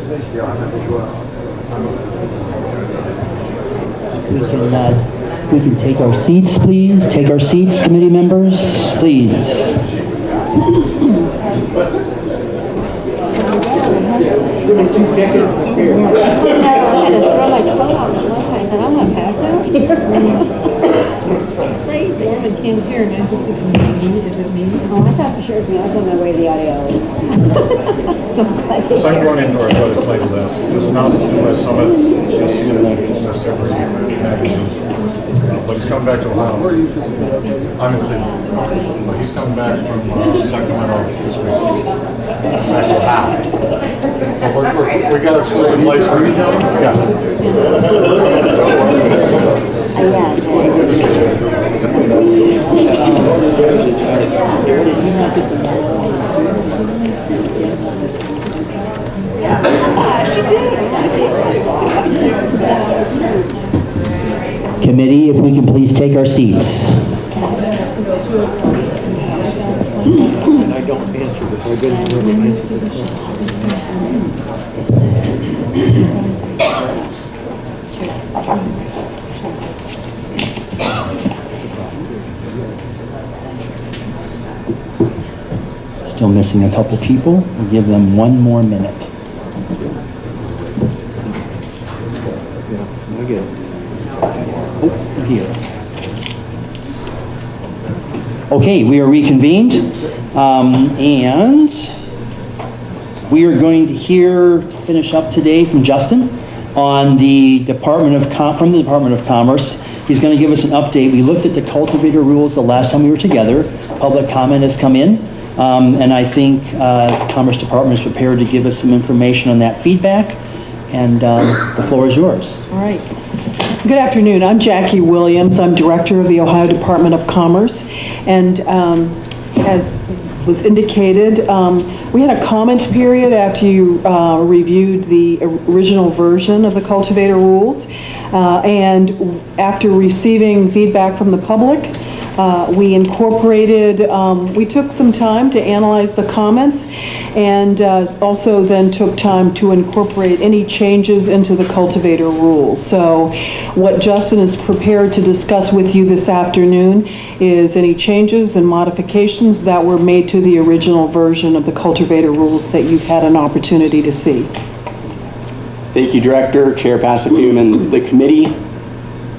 We can take our seats, please. Take our seats, committee members, please. Crazy. I can't hear, and I'm just thinking, is it me? Oh, I thought for sure it was me. I was on my way to the audio. So I'm going into our what it's like this. It was announced at the U.S. Summit. You'll see it almost every magazine. But he's coming back to Ohio. I'm in Cleveland. But he's coming back from Sacramento this week. Back to Ohio. But we got exclusive lights for you. Yeah. She did. Committee, if we can please take our seats. And I don't answer this. I've been Still missing a couple people. We'll give them one more minute. I get it. Oh, here. Okay, we are reconvened, and we are going to finish up today from Justin on the Department of Commerce. He's going to give us an update. We looked at the cultivator rules the last time we were together. Public comment has come in, and I think the Commerce Department is prepared to give us some information on that feedback, and the floor is yours. All right. Good afternoon. I'm Jackie Williams. I'm Director of the Ohio Department of Commerce. And as was indicated, we had a comment period after you reviewed the original version of the cultivator rules. And after receiving feedback from the public, we took some time to analyze the comments, and also then took time to incorporate any changes into the cultivator rules. So what Justin is prepared to discuss with you this afternoon is any changes and modifications that were made to the original version of the cultivator rules that you've had an opportunity to see. Thank you, Director, Chair Passafume, and the committee.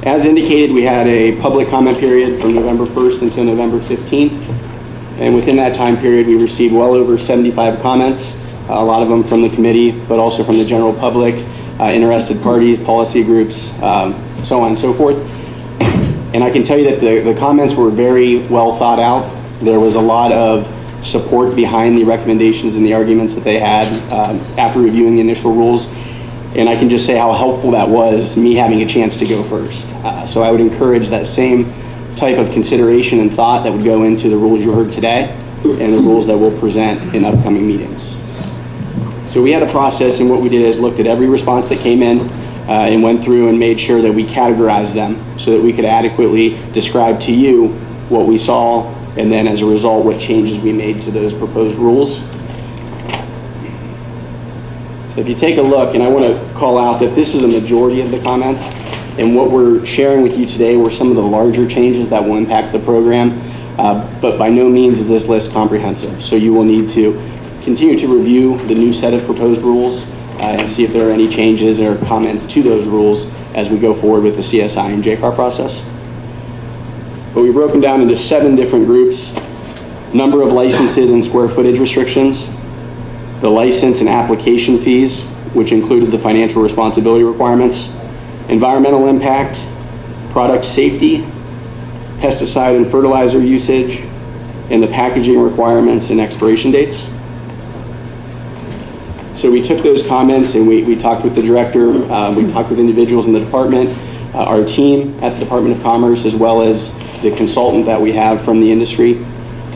As indicated, we had a public comment period from November 1st until November 15th. And within that time period, we received well over 75 comments, a lot of them from the committee, but also from the general public, interested parties, policy groups, so on and so forth. And I can tell you that the comments were very well thought out. There was a lot of support behind the recommendations and the arguments that they had after reviewing the initial rules. And I can just say how helpful that was, me having a chance to go first. So I would encourage that same type of consideration and thought that would go into the rules you heard today and the rules that we'll present in upcoming meetings. So we had a process, and what we did is looked at every response that came in and went through and made sure that we categorized them so that we could adequately describe to you what we saw, and then as a result, what changes we made to those proposed rules. So if you take a look, and I want to call out that this is a majority of the comments, and what we're sharing with you today were some of the larger changes that will impact the program, but by no means is this list comprehensive. So you will need to continue to review the new set of proposed rules and see if there are any changes or comments to those rules as we go forward with the CSI and JCAR process. But we've broken down into 7 different groups: number of licenses and square footage restrictions, the license and application fees, which included the financial responsibility requirements, environmental impact, product safety, pesticide and fertilizer usage, and the packaging requirements and expiration dates. So we took those comments and we talked with the director, we talked with individuals in the department, our team at the Department of Commerce, as well as the consultant that we have from the industry,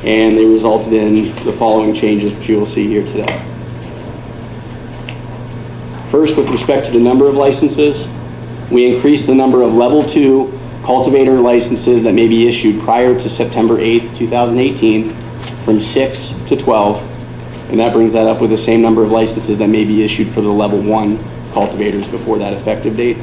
and they resulted in the following changes, which you will see here today. First, with respect to the number of licenses, we increased the number of level 2 cultivator licenses that may be issued prior to September 8th, 2018 from 6 to 12. And that brings that up with the same number of licenses that may be issued for the level 1 cultivators before that effective date.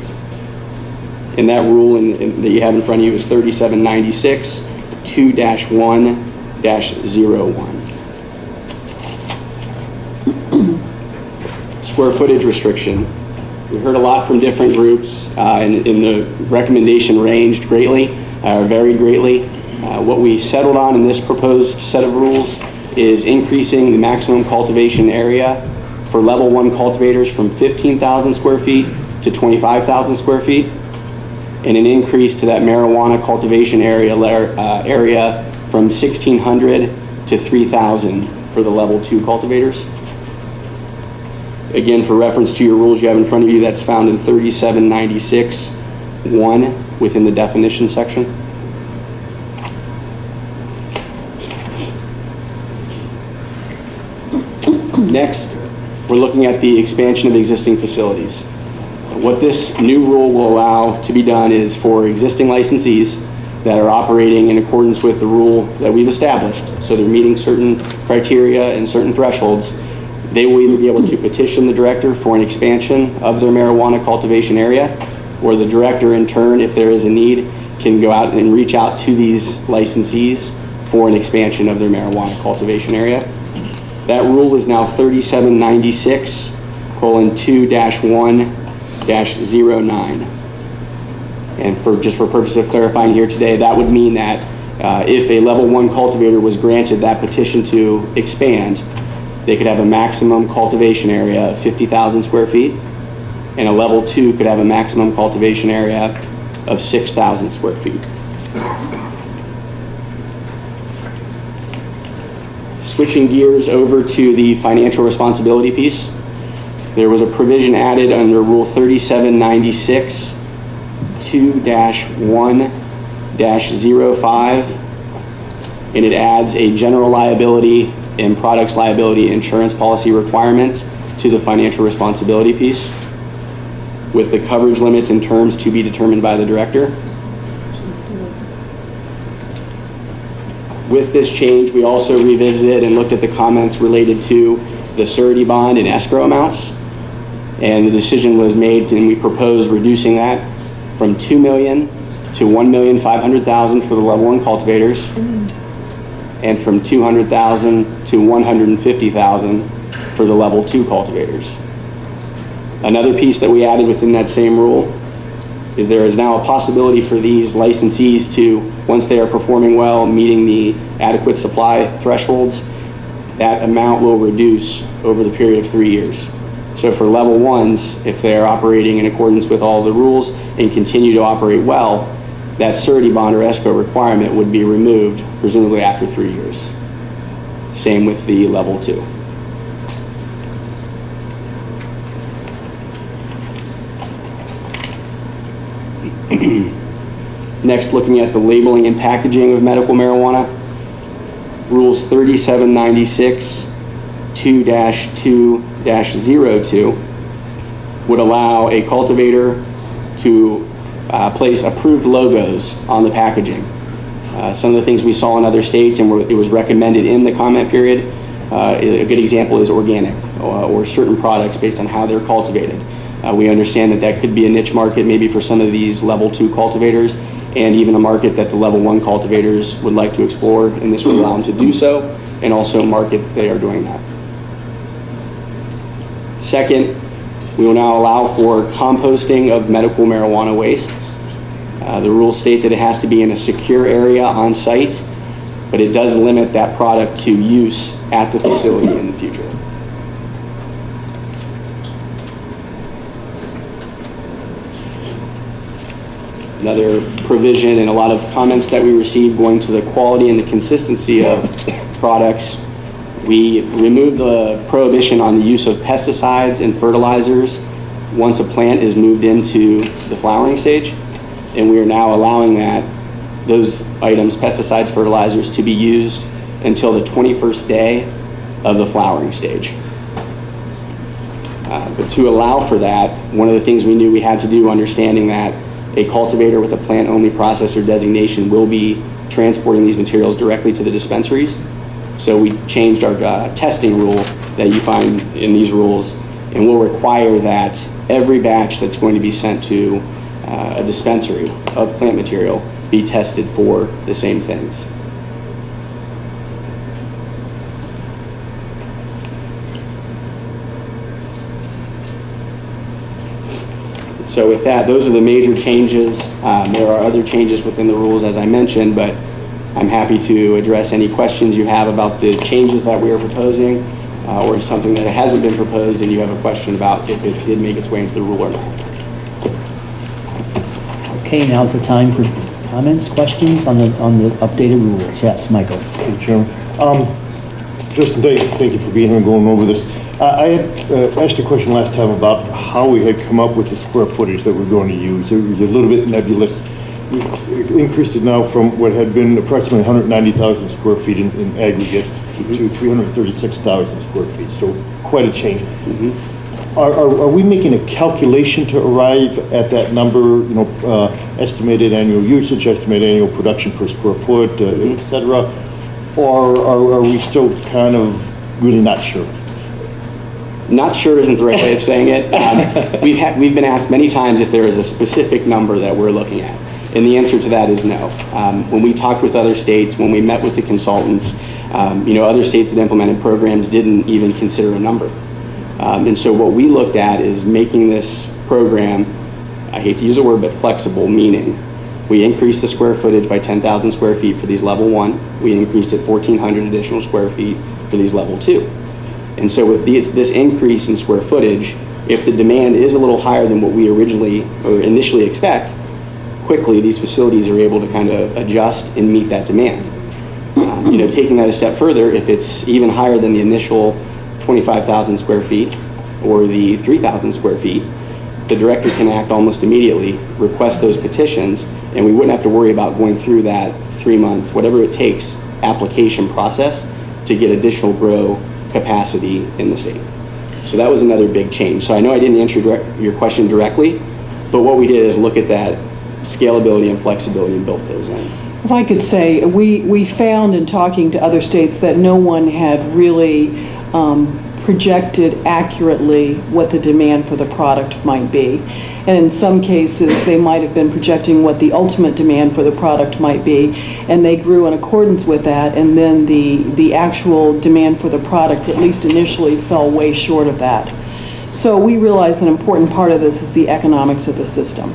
And that rule that you have in front of you is 3796 2-1-01. Square footage restriction. We heard a lot from different groups, and the recommendation ranged greatly, varied greatly. What we settled on in this proposed set of rules is increasing the maximum cultivation area for level 1 cultivators from 15,000 square feet to 25,000 square feet, and an increase to that marijuana cultivation area from 1,600 to 3,000 for the level 2 cultivators. Again, for reference to your rules you have in front of you, that's found in 3796-1 within the definition section. Next, we're looking at the expansion of existing facilities. What this new rule will allow to be done is for existing licensees that are operating in accordance with the rule that we've established, so they're meeting certain criteria and certain thresholds, they will either be able to petition the director for an expansion of their marijuana cultivation area, or the director in turn, if there is a need, can go out and reach out to these licensees for an expansion of their marijuana cultivation area. That rule is now 3796:2-1-09. And for purpose of clarifying here today, that would mean that if a level 1 cultivator was granted that petition to expand, they could have a maximum cultivation area of 50,000 square feet, and a level 2 could have a maximum cultivation area of 6,000 square feet. Switching gears over to the financial responsibility piece, there was a provision added under Rule 3796-2-1-05, and it adds a general liability and products liability insurance policy requirement to the financial responsibility piece, with the coverage limits and terms to be determined by the director. With this change, we also revisited and looked at the comments related to the surety bond and escrow amounts, and the decision was made, and we proposed reducing that from $2 million to $1,500,000 for the level 1 cultivators, and from $200,000 to $150,000 for the level 2 cultivators. Another piece that we added within that same rule is there is now a possibility for these licensees to, once they are performing well, meeting the adequate supply thresholds, that amount will reduce over the period of 3 years. So for level 1s, if they're operating in accordance with all the rules and continue to operate well, that surety bond or escrow requirement would be removed, presumably after 3 years. Same with the level 2. Next, looking at the labeling and packaging of medical marijuana, Rules 3796-2-2-02 would allow a cultivator to place approved logos on the packaging. Some of the things we saw in other states, and it was recommended in the comment period, a good example is organic or certain products based on how they're cultivated. We understand that that could be a niche market maybe for some of these level 2 cultivators, and even a market that the level 1 cultivators would like to explore, and this would allow them to do so, and also market that they are doing that. Second, we will now allow for composting of medical marijuana waste. The rules state that it has to be in a secure area on site, but it does limit that product to use at the facility in the future. Another provision and a lot of comments that we received going to the quality and the consistency of products. We removed the prohibition on the use of pesticides and fertilizers once a plant is moved into the flowering stage, and we are now allowing those items, pesticides, fertilizers, to be used until the 21st day of the flowering stage. But to allow for that, one of the things we knew we had to do, understanding that a cultivator with a plant-only processor designation will be transporting these materials directly to the dispensaries. So we changed our testing rule that you find in these rules, and we'll require that every batch that's going to be sent to a dispensary of plant material be tested for the same things. So with that, those are the major changes. There are other changes within the rules, as I mentioned, but I'm happy to address any questions you have about the changes that we are proposing, or something that hasn't been proposed and you have a question about if it did make its way into the rule or not. Okay, now's the time for comments, questions on the updated rules. Yes, Michael. Hey, Chairman. Justin, thank you for being here and going over this. I had asked a question last time about how we had come up with the square footage that we're going to use. It was a little bit nebulous. We increased it now from what had been approximately 190,000 square feet in aggregate to 336,000 square feet, so quite a change. Are we making a calculation to arrive at that number, estimated annual usage, estimated annual production per square foot, et cetera? Or are we still kind of really not sure? Not sure isn't the right way of saying it. We've been asked many times if there is a specific number that we're looking at, and the answer to that is no. When we talked with other states, when we met with the consultants, other states that implemented programs didn't even consider a number. And so what we looked at is making this program, I hate to use a word, but flexible, meaning we increased the square footage by 10,000 square feet for these level 1. We increased it 1,400 additional square feet for these level 2. And so with this increase in square footage, if the demand is a little higher than what we originally or initially expect, quickly these facilities are able to kind of adjust and meet that demand. Taking that a step further, if it's even higher than the initial 25,000 square feet or the 3,000 square feet, the director can act almost immediately, request those petitions, and we wouldn't have to worry about going through that 3-month, whatever it takes, application process to get additional grow capacity in the state. So that was another big change. So I know I didn't answer your question directly, but what we did is look at that scalability and flexibility and built those in. If I could say, we found in talking to other states that no one had really projected accurately what the demand for the product might be. And in some cases, they might have been projecting what the ultimate demand for the product might be, and they grew in accordance with that, and then the actual demand for the product, at least initially, fell way short of that. So we realized an important part of this is the economics of the system.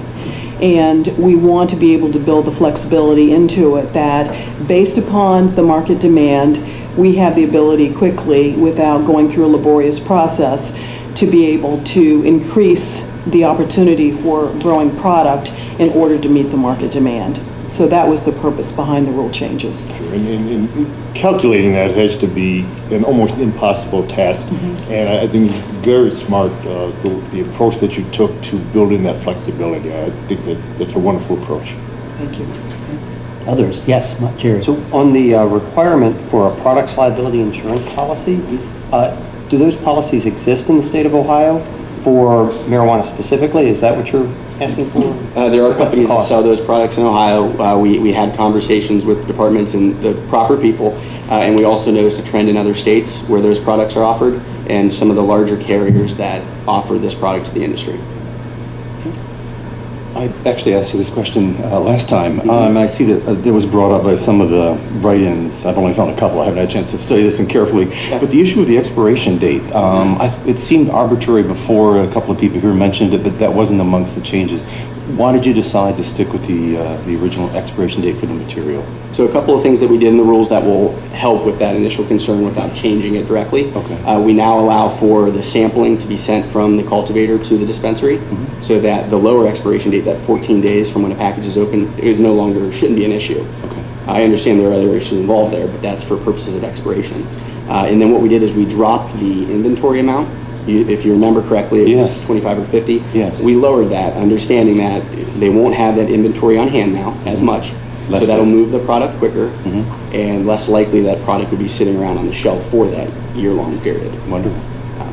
And we want to be able to build the flexibility into it that, based upon the market demand, we have the ability quickly, without going through a laborious process, to be able to increase the opportunity for growing product in order to meet the market demand. So that was the purpose behind the rule changes. Sure. And calculating that has to be an almost impossible task. And I think it's very smart, the approach that you took to building that flexibility. I think that's a wonderful approach. Thank you. Others? Yes, Jerry. So on the requirement for a products liability insurance policy, do those policies exist in the state of Ohio for marijuana specifically? Is that what you're asking for? There are companies that sell those products in Ohio. We had conversations with departments and the proper people, and we also noticed a trend in other states where those products are offered, and some of the larger carriers that offer this product to the industry. I actually asked you this question last time, and I see that it was brought up by some of the write-ins. I've only found a couple. I haven't had a chance to study this carefully. Yeah. But the issue of the expiration date, it seemed arbitrary before. A couple of people here mentioned it, but that wasn't amongst the changes. Why did you decide to stick with the original expiration date for the material? So a couple of things that we did in the rules that will help with that initial concern without changing it directly. Okay. We now allow for the sampling to be sent from the cultivator to the dispensary, so that the lower expiration date, that 14 days from when a package is open, shouldn't be an issue. Okay. I understand there are other issues involved there, but that's for purposes of expiration. And then what we did is we dropped the inventory amount. If you remember correctly, it was 25 or 50. Yes. We lowered that, understanding that they won't have that inventory on hand now as much. Less so that'll space. move the product quicker, and less likely that product would be sitting around on the shelf for that year-long period. Wonderful.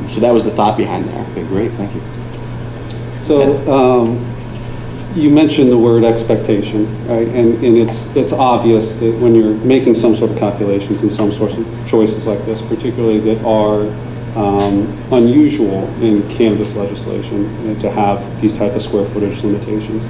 So that was the thought behind there. Okay, great. Thank you. So You mentioned the word expectation, right? And it's obvious that when you're making some sort of calculations and some sorts of choices like this, particularly that are unusual in cannabis legislation, to have these type of square footage limitations.